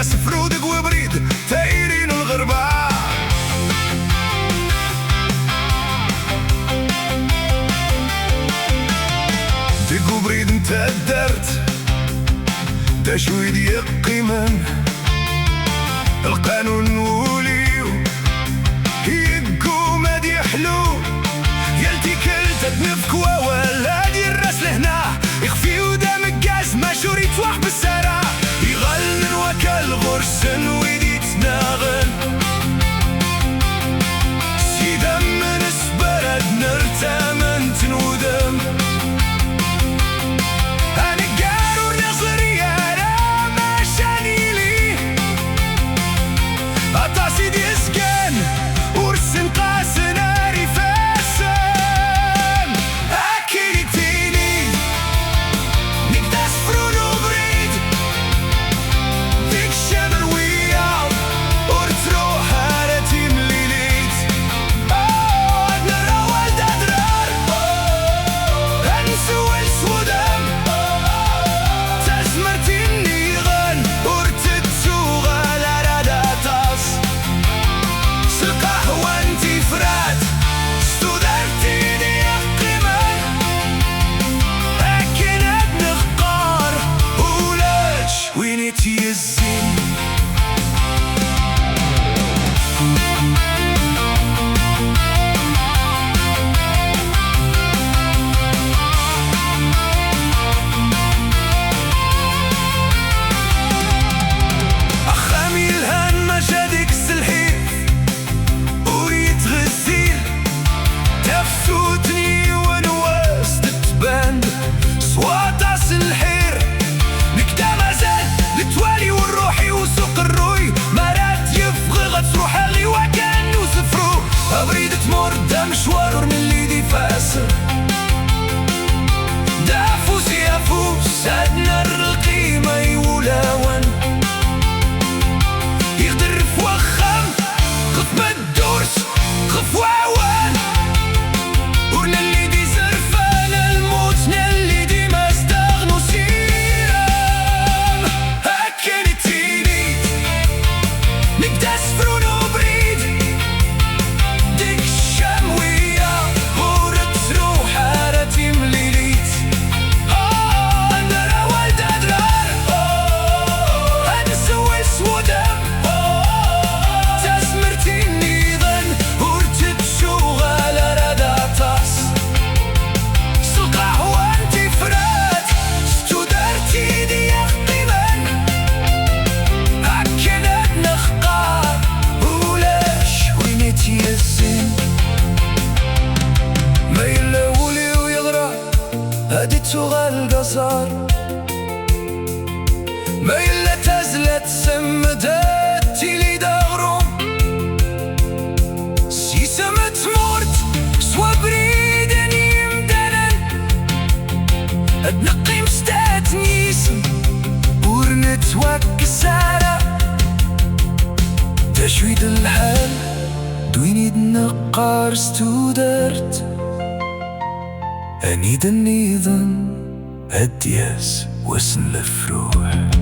كاس فرودق وبريد تايرين الغربة. دق وبريد انت درت دا شويد يقيمن القانون وليو يقو ما دي حلو يلتي كلتا تنفكوا ولا دي الراس لهنا يخفي ودام قاز ما شوري تواح بالسارة يغلن وكال غرسن ويدي تناغن سيدم من اسبرد نرتامن تنودم مشوار من اللي دي فاسر دافوس يافوس أدنى القيمة يولاون يقدر فوخم خف بالدورس خف واوان ورنا اللي دي زرفان الموت اللي دي ما استغنوا سيرام هكا نتيني نبدا سفرون وبريد ديك هديتو القصر ما إلا تزلت سمدت لي دغرم سي سمت مورت سوا بريدن يمدنن ادنقي مستات نيسم ورنت وكسارة تشويد الحال دويني دنقار ستودرت أنيد النيظن هدياس وسن الفروح